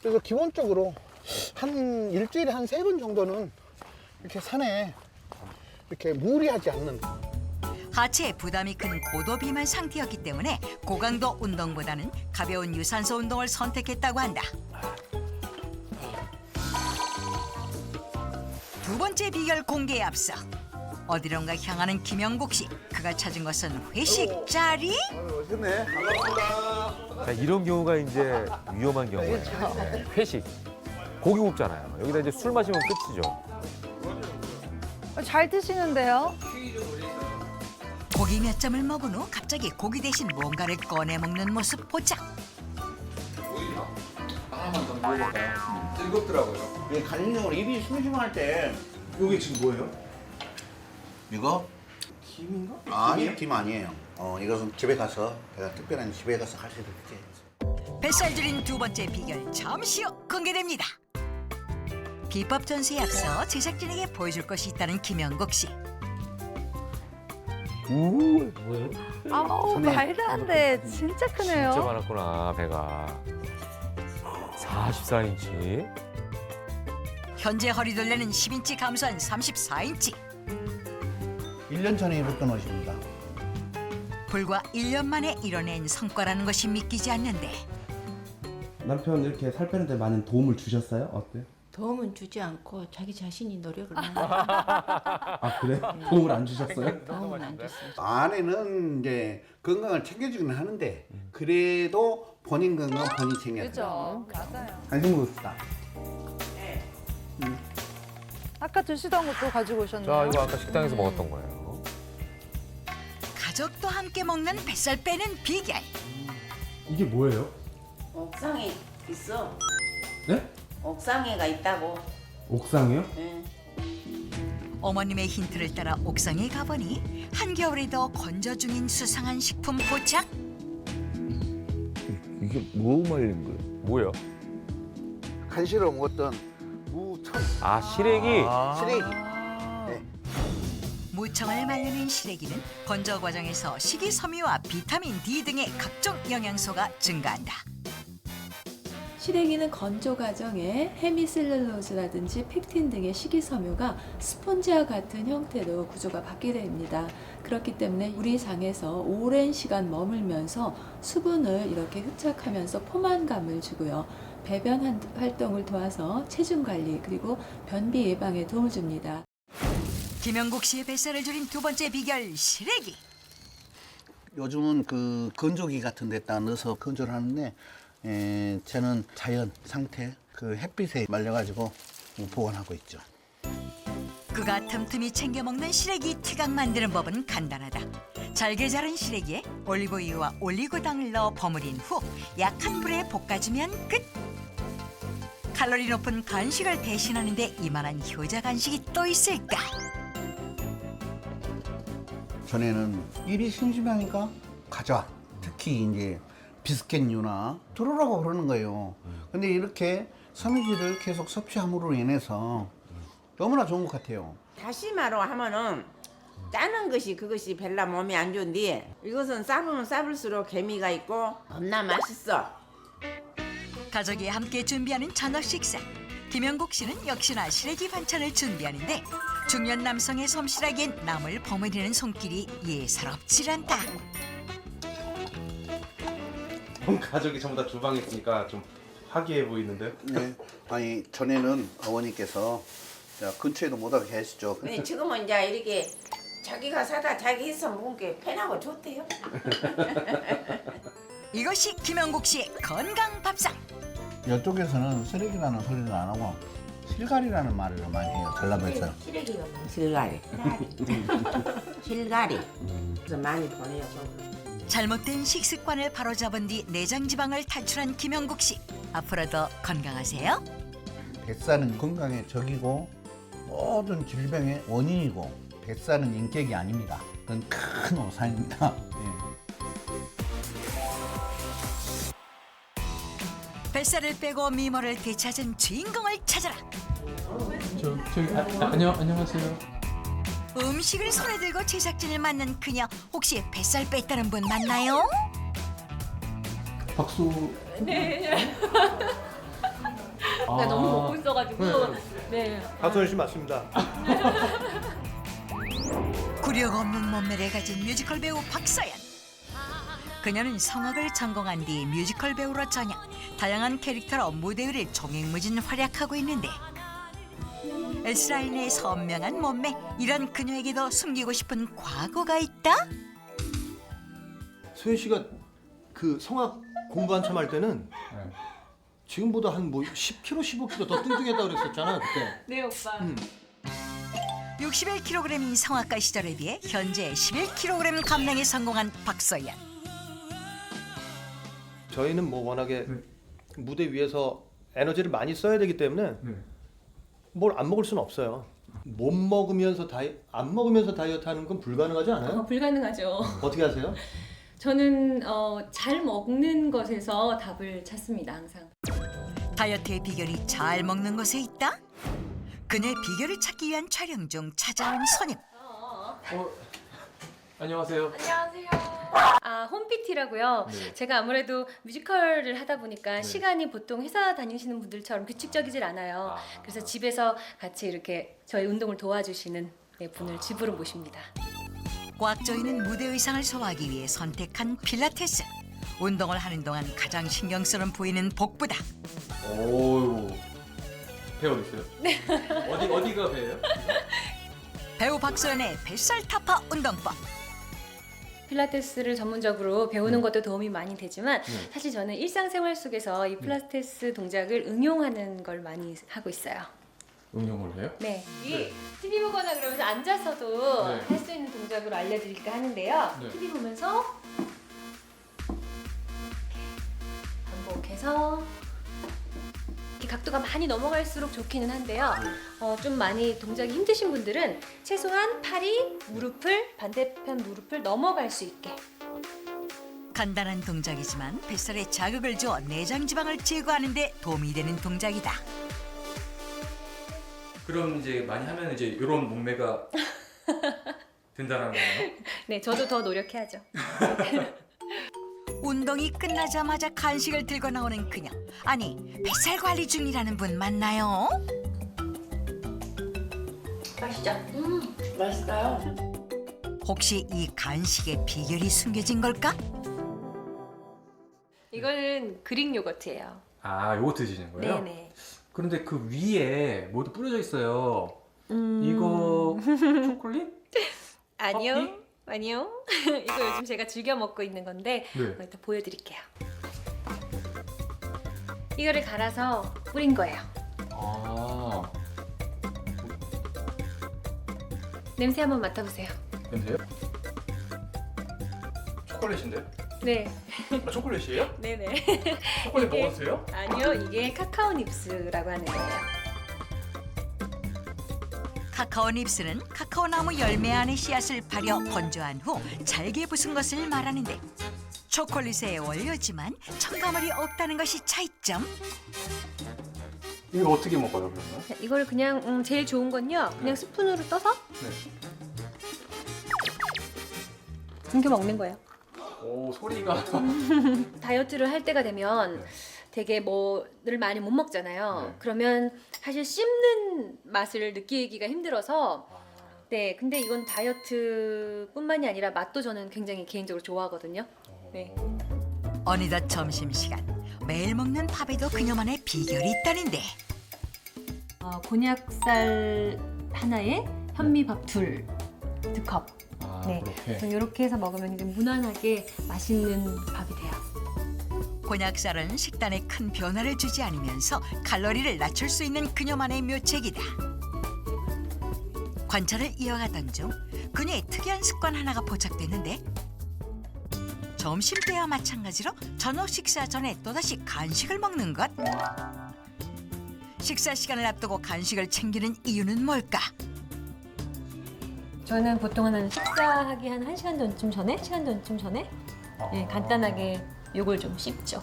그래서 기본적으로 한 일주일에 한 3번 정도는 이렇게 산에 이렇게 무리하지 않는 하체에 부담이 큰 고도 비만 상태였기 때문에 고강도 운동보다는 가벼운 유산소 운동을 선택했다고 한다. 두 번째 비결 공개에 앞서 어디론가 향하는 김영국 씨. 그가 찾은 것은 회식 자리? 멋있네. 반갑습니다. 자, 이런 경우가 이제 위험한 경우예요. 네, 회식. 고기 굽잖아요. 여기다 이제 술 마시면 끝이죠. 잘 드시는데요? 고기 몇 점을 먹은 후 갑자기 고기 대신 뭔가를 꺼내 먹는 모습 포착. 하나만 더 먹어볼까요? 즐겁더라고요. 간식용으로 입이 심심할 때 이게 지금 뭐예요? 이거? 김인가? 아니, 김 아니에요. 이것은 집에 가서 제가 특별한 집에 가서 하시는 게 뱃살 줄인 두 번째 비결 잠시 후 공개됩니다. 비법 전수에 앞서 제작진에게 보여줄 것이 있다는 김영국 씨. 뭐예요? 아우, 말도 안 돼. 진짜 크네요. 진짜 많았구나, 배가. 44인치. 현재 허리둘레는 10인치 감소한 34인치. 1년 전에 입었던 옷입니다. 불과 1년 만에 이뤄낸 성과라는 것이 믿기지 않는데 남편 이렇게 살 빼는데 많은 도움을 주셨어요? 어때요? 도움은 주지 않고 자기 자신이 노력을 하는 아 그래? 도움을 안 주셨어요? 도움은 안 줬어요. 아내는 이제 건강을 챙겨주긴 하는데 그래도 본인 건강 본인 챙겨야 돼요. 그죠? 맞아요. 간식 먹읍시다. 아까 드시던 것도 가지고 오셨네요. 자, 이거 아까 식당에서 먹었던 거예요. 가족도 함께 먹는 뱃살 빼는 비결. 이게 뭐예요? 옥상에 있어. 네? 옥상에가 있다고. 옥상이요? 응. 어머님의 힌트를 따라 옥상에 가보니 한겨울에도 건조 중인 수상한 식품 포착. 이게 뭐 말린 거예요? 뭐예요? 간식으로 먹었던 무청 아, 시래기? 시래기. 무청을 말리는 시래기는 건조 과정에서 식이섬유와 비타민 D 등의 각종 영양소가 증가한다. 시래기는 건조 과정에 헤미셀룰로즈라든지 펙틴 등의 식이섬유가 스폰지와 같은 형태로 구조가 바뀌게 됩니다. 그렇기 때문에 우리 장에서 오랜 시간 머물면서 수분을 이렇게 흡착하면서 포만감을 주고요. 배변 활동을 도와서 체중 관리 그리고 변비 예방에 도움을 줍니다. 김영국 씨의 뱃살을 줄인 두 번째 비결 시래기. 요즘은 그 건조기 같은 데다 넣어서 건조를 하는데 저는 자연 상태 그 햇빛에 말려가지고 보관하고 있죠. 그가 틈틈이 챙겨 먹는 시래기 튀각 만드는 법은 간단하다. 잘게 자른 시래기에 올리브유와 올리고당을 넣어 버무린 후 약한 불에 볶아주면 끝. 칼로리 높은 간식을 대신하는데 이만한 효자 간식이 또 있을까? 전에는 일이 심심하니까 가자. 특히 이제 비스켓류나 들어오라고 그러는 거예요. 근데 이렇게 섬유질을 계속 섭취함으로 인해서 너무나 좋은 것 같아요. 다시마로 하면은 짜는 것이 그것이 별로 몸에 안 좋은데 이것은 싸면 싸볼수록 개미가 있고 겁나 맛있어. 가족이 함께 준비하는 저녁 식사. 김영국 씨는 역시나 시래기 반찬을 준비하는데 중년 남성의 솜씨라기엔 남을 버무리는 손길이 예사롭질 않다. 가족이 전부 다 주방에 있으니까 좀 화기해 보이는데요? 네. 아니 전에는 어머니께서 근처에도 못 하게 하시죠. 네, 지금은 이제 이렇게 자기가 사다 자기 해서 먹은 게 편하고 좋대요. 이것이 김영국 씨의 건강 밥상. 이쪽에서는 쓰레기라는 소리를 안 하고 실가리라는 말을 많이 해요. 전라도에서. 시래기가 실가리. 실가리. 그래서 많이 보내요. 잘못된 식습관을 바로잡은 뒤 내장 지방을 탈출한 김영국 씨. 앞으로도 건강하세요. 뱃살은 건강의 적이고 모든 질병의 원인이고 뱃살은 인격이 아닙니다. 그건 큰 오산입니다. 뱃살을 빼고 미모를 되찾은 주인공을 찾아라. 안녕하세요. 음식을 손에 들고 제작진을 만난 그녀. 혹시 뱃살 뺐다는 분 맞나요? 박수. 네. 아. 너무 먹고 있어가지고. 네. 박소연 씨 맞습니다. 굴욕 없는 몸매를 가진 뮤지컬 배우 박서연. 그녀는 성악을 전공한 뒤 뮤지컬 배우로 전향. 다양한 캐릭터로 무대 위를 종횡무진 활약하고 있는데 S라인의 선명한 몸매. 이런 그녀에게도 숨기고 싶은 과거가 있다? 소연 씨가 그 성악 공부 한참 할 때는 지금보다 한 뭐 10kg, 15kg 더 뚱뚱했다고 그랬었잖아 그때. 네 오빠. 61kg인 성악가 시절에 비해 현재 11kg 감량에 성공한 박서연. 저희는 뭐 워낙에 무대 위에서 에너지를 많이 써야 되기 때문에 뭘 안 먹을 수는 없어요. 못 먹으면서 안 먹으면서 다이어트 하는 건 불가능하지 않아요? 불가능하죠. 어떻게 하세요? 저는 잘 먹는 것에서 답을 찾습니다 항상. 다이어트의 비결이 잘 먹는 것에 있다? 그녀의 비결을 찾기 위한 촬영 중 찾아온 손님. 안녕하세요. 안녕하세요. 홈PT라고요. 네. 제가 아무래도 뮤지컬을 하다 보니까 시간이 보통 회사 다니시는 분들처럼 규칙적이질 않아요. 그래서 집에서 같이 이렇게 저희 운동을 도와주시는 분을 집으로 모십니다. 꽉 조이는 무대 의상을 소화하기 위해 선택한 필라테스. 운동을 하는 동안 가장 신경 쓰는 부위는 복부다. 오, 배 어디 있어요? 네. 어디가 배예요? 배우 박소연의 뱃살 타파 운동법. 필라테스를 전문적으로 배우는 것도 도움이 많이 되지만 사실 저는 일상생활 속에서 이 필라테스 동작을 응용하는 걸 많이 하고 있어요. 응용을 해요? 네. 이 TV 보거나 그러면서 앉아서도 네. 할 수 있는 동작으로 알려드릴까 하는데요. 네. TV 보면서 반복해서 이렇게 각도가 많이 넘어갈수록 좋기는 한데요. 좀 많이 동작이 힘드신 분들은 최소한 팔이 무릎을 반대편 무릎을 넘어갈 수 있게. 간단한 동작이지만 뱃살에 자극을 주어 내장 지방을 제거하는 데 도움이 되는 동작이다. 그럼 이제 많이 하면 이제 이런 몸매가 된다는 거예요? 네, 저도 더 노력해야죠. 운동이 끝나자마자 간식을 들고 나오는 그녀. 아니, 뱃살 관리 중이라는 분 맞나요? 맛있죠? 맛있어요. 혹시 이 간식의 비결이 숨겨진 걸까? 이거는 그릭 요거트예요. 아, 요거트 드시는 거예요? 네네. 그런데 그 위에 뭐도 뿌려져 있어요. 이거 초콜릿? 아니요. 커피? 아니요. 이거 요즘 제가 즐겨 먹고 있는 건데 네. 일단 보여드릴게요. 이거를 갈아서 뿌린 거예요. 아, 냄새 한번 맡아보세요. 냄새요? 초콜릿인데? 네. 아, 초콜릿이에요? 네네. 초콜릿 이게- 먹었어요? 아니요, 이게 카카오 닙스라고 하는 거예요. 카카오 닙스는 카카오 나무 열매 안에 씨앗을 발여 건조한 후 잘게 부순 것을 말하는데 초콜릿의 원료지만 첨가물이 없다는 것이 차이점. 이거 어떻게 먹어요, 그러면? 자, 이걸 그냥 제일 좋은 건요. 그냥 스푼으로 떠서 이렇게 먹는 거예요. 오, 소리가. 다이어트를 할 때가 되면 되게 뭐를 많이 못 먹잖아요. 그러면 사실 씹는 맛을 느끼기가 힘들어서 네, 근데 이건 다이어트뿐만이 아니라 맛도 저는 굉장히 개인적으로 좋아하거든요. 네. 어느덧 점심시간. 매일 먹는 밥에도 그녀만의 비결이 있다는데. 곤약쌀 하나에 현미밥 2컵. 네. 이렇게 해서 먹으면 이제 무난하게 맛있는 밥이 돼요. 곤약쌀은 식단에 큰 변화를 주지 않으면서 칼로리를 낮출 수 있는 그녀만의 묘책이다. 관찰을 이어가던 중 그녀의 특이한 습관 하나가 포착됐는데 점심때와 마찬가지로 저녁 식사 전에 또다시 간식을 먹는 것. 식사 시간을 앞두고 간식을 챙기는 이유는 뭘까? 저는 보통 한 식사하기 한 1시간 전쯤 전에 네, 간단하게 요걸 좀 씹죠.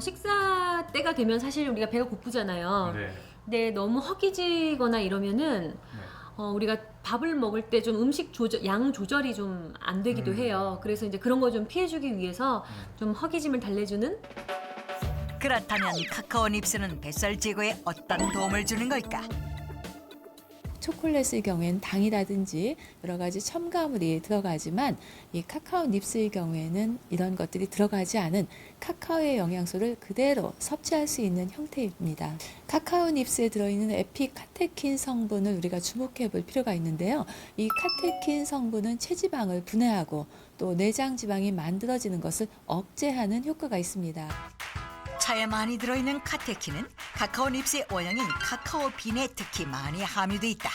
식사 때가 되면 사실 우리가 배가 고프잖아요. 근데 너무 허기지거나 이러면은 우리가 밥을 먹을 때 좀 음식 양 조절이 좀 안 되기도 해요. 그래서 이제 그런 거 좀 피해주기 위해서 좀 허기짐을 달래주는. 그렇다면 카카오 닙스는 뱃살 제거에 어떤 도움을 주는 걸까? 초콜릿의 경우에는 당이라든지 여러 가지 첨가물이 들어가지만 이 카카오 닙스의 경우에는 이런 것들이 들어가지 않은 카카오의 영양소를 그대로 섭취할 수 있는 형태입니다. 카카오 닙스에 들어있는 에피카테킨 성분을 우리가 주목해 볼 필요가 있는데요. 이 카테킨 성분은 체지방을 분해하고 또 내장 지방이 만들어지는 것을 억제하는 효과가 있습니다. 차에 많이 들어있는 카테킨은 카카오 닙스의 원형인 카카오 빈에 특히 많이 함유돼 있다.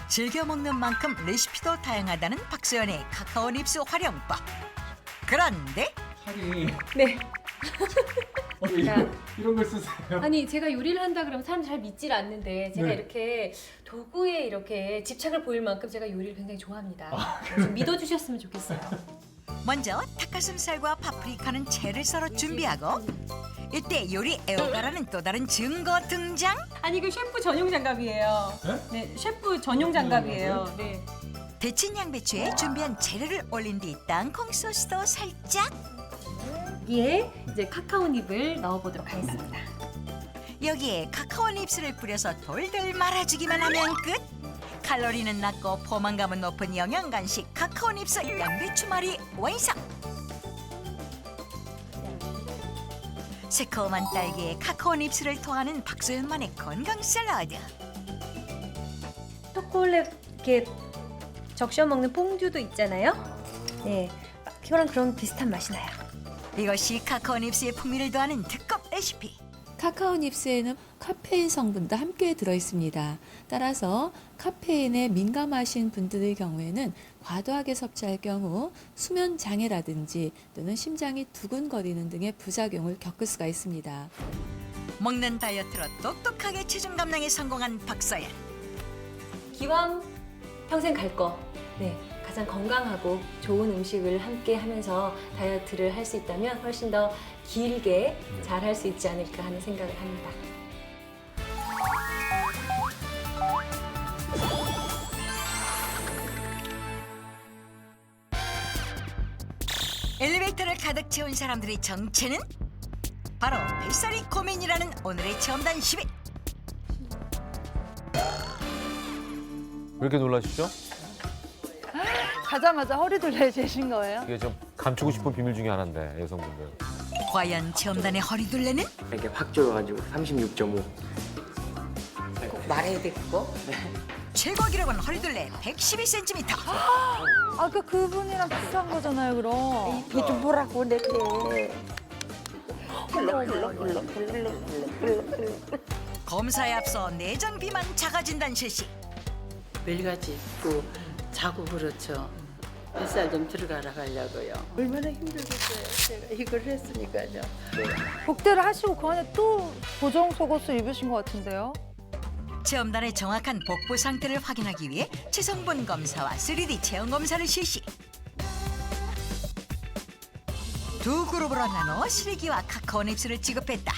즐겨 먹는 만큼 레시피도 다양하다는 박소연의 카카오 닙스 활용법. 그런데 네. 이런 걸 쓰세요? 아니 제가 요리를 한다 그러면 사람들이 잘 믿질 않는데 제가 네. 이렇게 도구에 이렇게 집착을 보일 만큼 제가 요리를 굉장히 좋아합니다. 좀 믿어주셨으면 좋겠어요. 먼저 닭가슴살과 파프리카는 채를 썰어 준비하고 이때 요리 애호가라는 또 다른 증거 등장. 아니 이거 셰프 전용 장갑이에요. 네, 셰프 전용 장갑이에요. 네. 데친 양배추에 준비한 재료를 올린 뒤 땅콩 소스도 살짝. 여기에 이제 카카오 닙을 넣어보도록 하겠습니다. 여기에 카카오 닙스를 뿌려서 돌돌 말아주기만 하면 끝. 칼로리는 낮고 포만감은 높은 영양 간식 카카오 닙스 양배추말이 완성. 새콤한 딸기에 카카오 닙스를 토하는 박소연만의 건강 샐러드. 초콜릿 이렇게 적셔 먹는 퐁듀도 있잖아요. 네, 그거랑 그런 비슷한 맛이 나요. 이것이 카카오 닙스의 풍미를 더하는 특급 레시피. 카카오 닙스에는 카페인 성분도 함께 들어있습니다. 따라서 카페인에 민감하신 분들의 경우에는 과도하게 섭취할 경우 수면 장애라든지 또는 심장이 두근거리는 등의 부작용을 겪을 수가 있습니다. 먹는 다이어트로 똑똑하게 체중 감량에 성공한 박서연. 기왕 평생 갈 거. 네, 가장 건강하고 좋은 음식을 함께 하면서 다이어트를 할 수 있다면 훨씬 더 길게 잘 할 수 있지 않을까 하는 생각을 합니다. 엘리베이터를 가득 채운 사람들의 정체는 바로 뱃살이 고민이라는 오늘의 체험단 10일. 왜 이렇게 놀라시죠? 가자마자 허리 돌려주신 거예요? 이게 좀 감추고 싶은 비밀 중에 하나인데 여성분들. 과연 체험단의 허리둘레는? 이렇게 확 줄어가지고 36.5. 꼭 말해야 되겠고. 최고 기록은 허리둘레 112cm. 아까 그분이랑 비슷한 거잖아요, 그럼. 배 좀 보라고 내 배. 검사에 앞서 내장 비만 자가 진단 실시. 매일같이 입고 자고 그렇죠. 뱃살 좀 들어가라 하려고요. 얼마나 힘들겠어요. 제가 이걸 했으니까요. 복대를 하시고 그 안에 또 보정 속옷을 입으신 것 같은데요. 체험단의 정확한 복부 상태를 확인하기 위해 체성분 검사와 3D 체형 검사를 실시. 두 그룹으로 나눠 시래기와 카카오 닙스를 지급했다.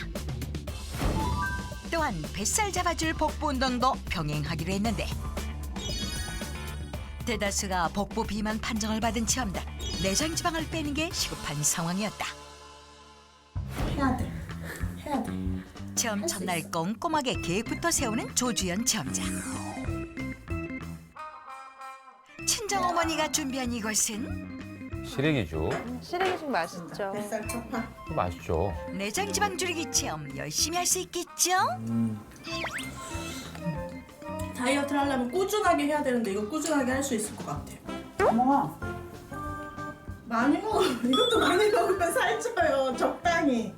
또한 뱃살 잡아줄 복부 운동도 병행하기로 했는데 대다수가 복부 비만 판정을 받은 체험단. 내장 지방을 빼는 게 시급한 상황이었다. 해야 돼. 체험 첫날 꼼꼼하게 계획부터 세우는 조주연 체험자. 친정어머니가 준비한 이것은 시래기죠. 시래기죽 맛있죠. 맛있죠. 내장 지방 줄이기 체험 열심히 할 수 있겠죠? 다이어트를 하려면 꾸준하게 해야 되는데 이거 꾸준하게 할 수 있을 것 같아. 어머, 많이 먹어. 이것도 많이 먹으면 살쪄요. 적당히.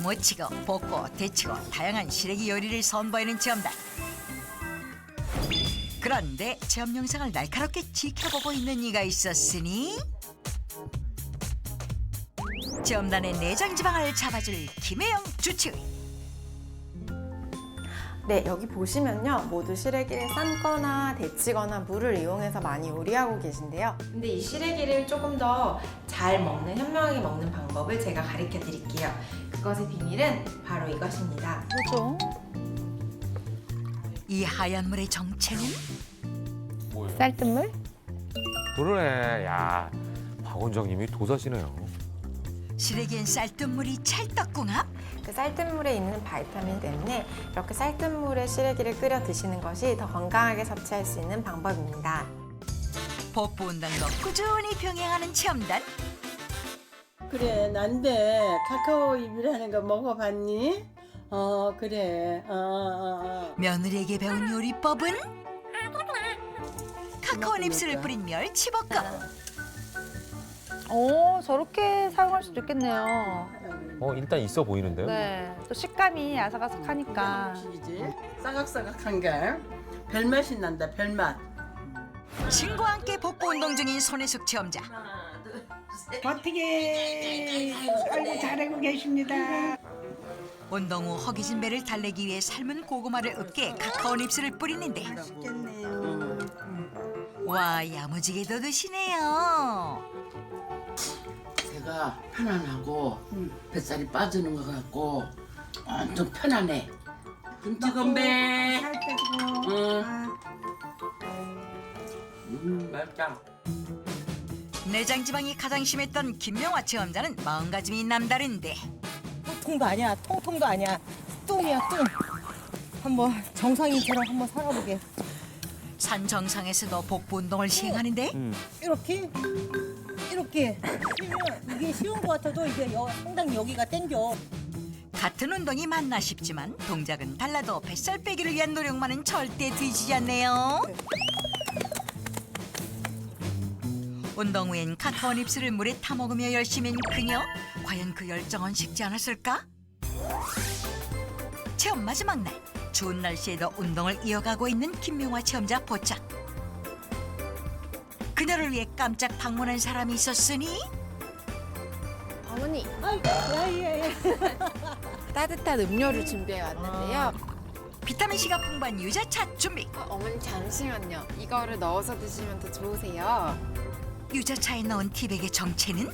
모치고 볶고 데치고 다양한 시래기 요리를 선보이는 체험단. 그런데 체험 영상을 날카롭게 지켜보고 있는 이가 있었으니 체험단의 내장 지방을 잡아줄 김혜영 주치의. 네, 여기 보시면요. 모두 시래기를 삶거나 데치거나 물을 이용해서 많이 요리하고 계신데요. 근데 이 시래기를 조금 더 잘 먹는, 현명하게 먹는 방법을 제가 가르쳐 드릴게요. 그것의 비밀은 바로 이것입니다. 뭐죠? 이 하얀 물의 정체는? 뭐예요? 쌀뜨물? 그러네. 야, 박 원장님이 도사시네요. 시래기엔 쌀뜨물이 찰떡궁합? 그 쌀뜨물에 있는 바이타민 때문에 이렇게 쌀뜨물에 시래기를 끓여 드시는 것이 더 건강하게 섭취할 수 있는 방법입니다. 복부 운동도 꾸준히 병행하는 체험단. 그래, 난데 카카오 잎이라는 거 먹어봤니? 그래. 며느리에게 배운 요리법은 카카오 닙스를 뿌린 멸치볶음. 오, 저렇게 사용할 수도 있겠네요. 일단 있어 보이는데요. 네, 또 식감이 아삭아삭하니까. 싸각싸각한 게 별맛이 난다, 별맛. 친구와 함께 복부 운동 중인 손혜숙 체험자. 버티게. 아이고, 잘하고 계십니다. 운동 후 허기진 배를 달래기 위해 삶은 고구마를 으깨 카카오 닙스를 뿌리는데 와, 야무지게도 드시네요. 배가 편안하고 뱃살이 빠지는 것 같고 엄청 편안해. 끔찍한 배. 살 빼고. 맛있다. 내장 지방이 가장 심했던 김명화 체험자는 마음가짐이 남다른데 통도 아니야, 통통도 아니야. 뚱이야, 뚱. 한번 정상인처럼 한번 살아보게. 산 정상에서도 복부 운동을 시행하는데 이렇게 하면 이게 쉬운 것 같아도 이게 상당히 여기가 땡겨. 같은 운동이 맞나 싶지만 동작은 달라도 뱃살 빼기를 위한 노력만은 절대 뒤지지 않네요. 운동 후엔 카카오 닙스를 물에 타먹으며 열심인 그녀. 과연 그 열정은 식지 않았을까? 체험 마지막 날. 추운 날씨에도 운동을 이어가고 있는 김명화 체험자 포착. 그녀를 위해 깜짝 방문한 사람이 있었으니 어머니, 예. 따뜻한 음료를 준비해 왔는데요. 비타민C가 풍부한 유자차 준비. 어머니 잠시만요. 이거를 넣어서 드시면 더 좋으세요. 유자차에 넣은 티백의 정체는?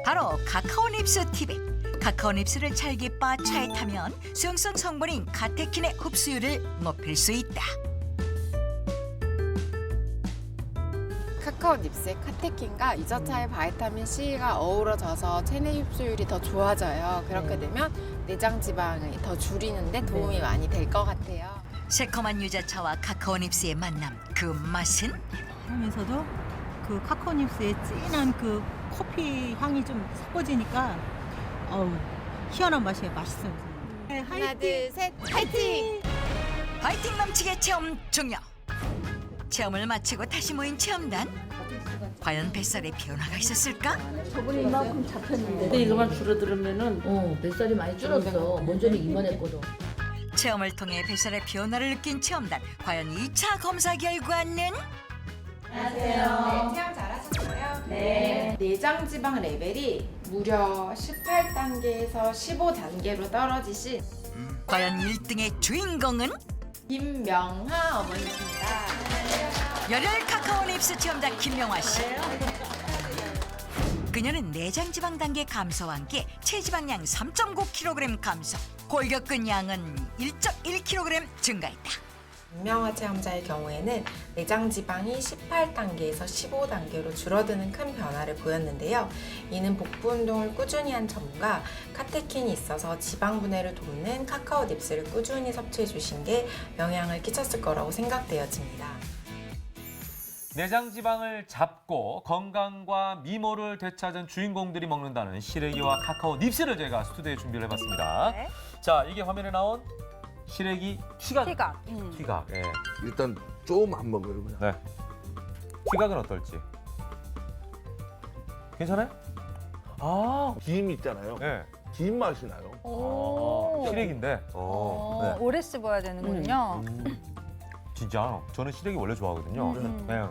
바로 카카오 닙스 티백. 카카오 닙스를 잘게 빻아 차에 타면 수용성 성분인 카테킨의 흡수율을 높일 수 있다. 카카오 닙스의 카테킨과 유자차의 바이타민 C가 어우러져서 체내 흡수율이 더 좋아져요. 그렇게 되면 내장 지방을 더 줄이는 데 도움이 많이 될 것 같아요. 새콤한 유자차와 카카오 닙스의 만남. 그 맛은? 하면서도 그 카카오 닙스의 진한 그 커피 향이 좀 섞어지니까 희한한 맛이에요. 맛있어요. 하나, 둘, 셋, 파이팅! 파이팅 넘치게 체험 종료. 체험을 마치고 다시 모인 체험단. 과연 뱃살에 변화가 있었을까? 저번에 이만큼 잡혔는데. 근데 이거만 줄어들으면은 뱃살이 많이 줄었어. 먼저는 이만했거든. 체험을 통해 뱃살의 변화를 느낀 체험단. 과연 2차 검사 결과는? 안녕하세요. 체험 잘하셨어요? 네. 내장 지방 레벨이 무려 18단계에서 15단계로 떨어지신 과연 1등의 주인공은? 김명하 어머니입니다. 열혈 카카오 닙스 체험자 김명화 씨. 그녀는 내장 지방 단계 감소와 함께 체지방량 3.9kg 감소, 골격근 양은 1.1kg 증가했다. 김명하 체험자의 경우에는 내장 지방이 18단계에서 15단계로 줄어드는 큰 변화를 보였는데요. 이는 복부 운동을 꾸준히 한 점과 카테킨이 있어서 지방 분해를 돕는 카카오 닙스를 꾸준히 섭취해 주신 게 영향을 끼쳤을 거라고 생각되어집니다. 내장 지방을 잡고 건강과 미모를 되찾은 주인공들이 먹는다는 시래기와 카카오 닙스를 저희가 스튜디오에 준비를 해봤습니다. 네. 자, 이게 화면에 나온 시래기 휘각. 휘각. 예. 일단 좀 안 먹어요 그냥. 네. 휘각은 어떨지. 괜찮아요? 아, 김 있잖아요. 네. 김 맛이 나요. 시래기인데. 오래 씹어야 되는군요. 진짜 저는 시래기 원래 좋아하거든요. 네.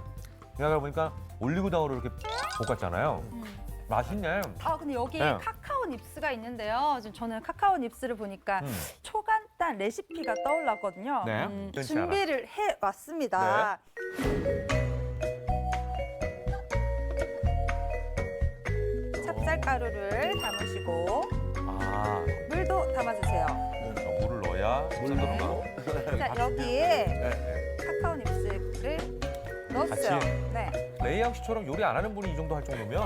휘각을 보니까 올리고당으로 이렇게 볶았잖아요. 맛있네. 근데 여기 네. 카카오 닙스가 있는데요. 지금 저는 카카오 닙스를 보니까 초간단 레시피가 떠올랐거든요. 네. 준비를 해 왔습니다. 찹쌀가루를 담으시고 물도 담아주세요. 물을 넣어야 자, 여기에 카카오 닙스를 넣었어요. 같이? 네. 레이양 씨처럼 요리 안 하는 분이 이 정도 할 정도면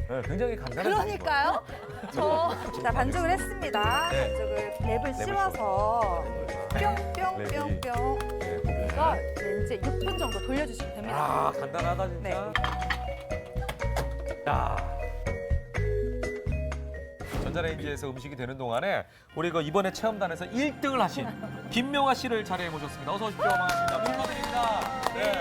네, 굉장히 간단한 그러니까요. 자, 반죽을 했습니다. 네. 반죽을 랩을 씌워서 뿅뿅뿅뿅 이거 렌즈에 6분 정도 돌려주시면 됩니다. 아, 간단하다 진짜. 네. 야. 전자레인지에서 음식이 되는 동안에 우리 이번에 체험단에서 1등을 하신 김명화 씨를 자리에 모셨습니다. 어서 오십시오. 반갑습니다. 축하드립니다. 네.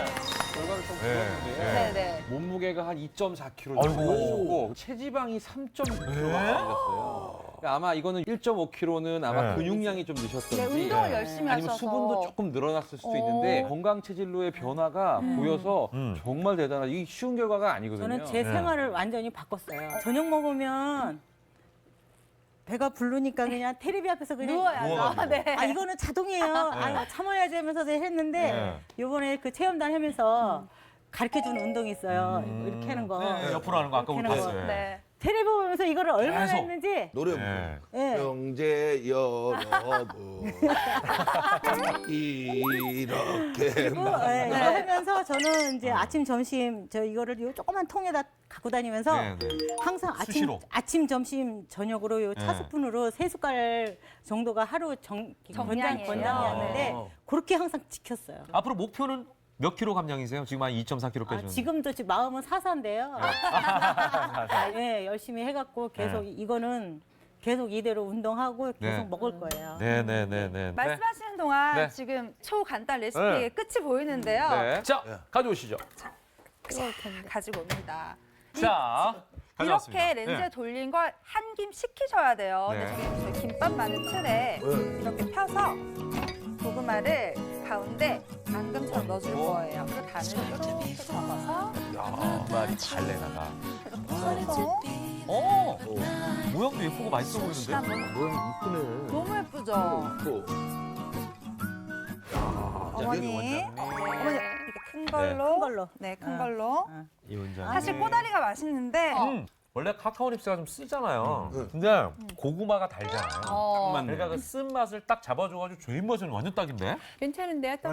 결과를 좀 네. 보았는데 네. 몸무게가 한 2.4kg 아이고. 정도 되셨고 체지방이 3.9kg가 빠졌어요. 아마 이거는 1.5kg는 아마 네. 근육량이 좀 늦었던지 네, 운동을 열심히 아니면 하셔서. 수분도 조금 늘어났을 수도 있는데 건강 체질로의 변화가 보여서 정말 대단한 이 쉬운 결과가 아니거든요. 저는 제 생활을 완전히 바꿨어요. 저녁 먹으면 배가 부르니까 그냥 테레비 앞에서 그냥 누워야죠. 네. 아 이거는 자동이에요. 아 참아야지 하면서 했는데 요번에 그 체험단 하면서 가르쳐주는 운동이 있어요. 이렇게 하는 거. 네, 옆으로 하는 거 아까 우리 이렇게 하는 봤어요. 거. 네. 테레비 보면서 이거를 얼마나 계속. 했는지. 노래 네. 예. 형제 여러분 이렇게 그리고 예, 이거 하면서 저는 이제 아침 점심 저 이거를 요 조그만 통에다 갖고 다니면서 네, 네. 항상 수시로. 아침 점심 저녁으로 요 차 네. 스푼으로 3숟갈 정도가 하루 정량이에요. 권장이었는데 네. 그렇게 항상 지켰어요. 앞으로 목표는 몇 킬로 감량이세요? 지금 한 2.4kg 빼셨는데. 지금도 지금 마음은 사사인데요. 네, 열심히 해갖고 계속 네. 이거는 계속 이대로 운동하고 계속 네. 먹을 거예요. 네네네네. 말씀하시는 동안 네. 지금 초간단 레시피의 네. 끝이 보이는데요. 네. 자, 가져오시죠. 뜨거울 텐데. 가지고 옵니다. 자, 가져왔습니다. 이렇게 렌즈에 네. 돌린 걸 한 김 식히셔야 돼요. 네. 근데 저기 김밥 많은 틀에 이렇게 펴서 고구마를 가운데 앙금처럼 넣어줄 거예요. 그리고 간을 이렇게 접어서 말이 달래 나가. 그리고 모양도 예쁘고 맛있어 보이는데? 모양 이쁘네. 너무 예쁘죠? 어머니, 어머니 이렇게 큰 걸로, 네, 큰 걸로. 이 원장. 사실 꼬다리가 맛있는데 원래 카카오 닙스가 좀 쓰잖아요. 근데 고구마가 달잖아요. 맞네. 그러니까 그 쓴맛을 딱 잡아줘가지고 제 입맛은 완전 딱인데? 괜찮은데요, 또?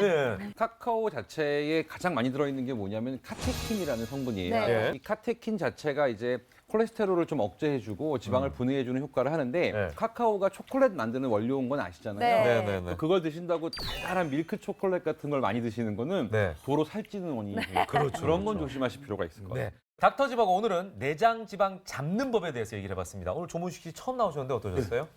네. 카카오 자체에 가장 많이 들어있는 게 뭐냐면 카테킨이라는 성분이에요. 네. 이 카테킨 자체가 이제 콜레스테롤을 좀 억제해주고 지방을 분해해주는 효과를 하는데 카카오가 초콜릿 만드는 원료인 건 아시잖아요. 네. 그걸 드신다고 달달한 밀크 초콜릿 같은 걸 많이 드시는 거는 도로 살찌는 원인이에요. 그런 건 조심하실 필요가 있을 거예요. 네. 닥터지바고 오늘은 내장 지방 잡는 법에 대해서 얘기를 해봤습니다. 오늘 조문식 씨 처음 나오셨는데 어떠셨어요?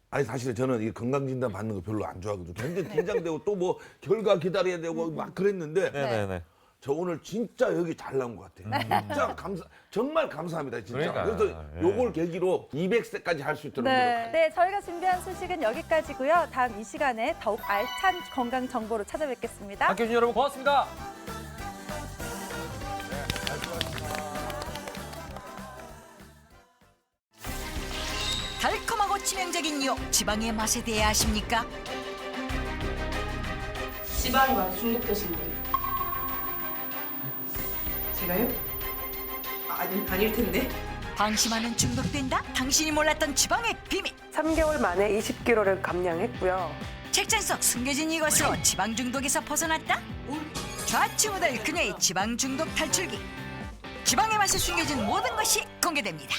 아니 사실 저는 이 건강진단 받는 거 별로 안 좋아하거든요. 굉장히 긴장되고 또 뭐 결과 기다려야 되고 막 그랬는데 네네네. 저 오늘 진짜 여기 잘 나온 것 같아요. 진짜 정말 감사합니다, 진짜. 그러니까요. 그래서 요걸 계기로 200세까지 할 수 있도록 노력하겠습니다. 네, 저희가 준비한 소식은 여기까지고요. 다음 이 시간에 더욱 알찬 건강 정보로 찾아뵙겠습니다. 함께해 주신 여러분 고맙습니다. 달콤하고 치명적인 유혹 지방의 맛에 대해 아십니까? 지방이 많이 중독되신 거예요? 제가요? 아닐 텐데. 방심하면 중독된다? 당신이 몰랐던 지방의 비밀. 3개월 만에 20kg를 감량했고요. 책장 속 숨겨진 이것으로 지방 중독에서 벗어났다? 좌충우돌 그녀의 지방 중독 탈출기. 지방의 맛에 숨겨진 모든 것이 공개됩니다.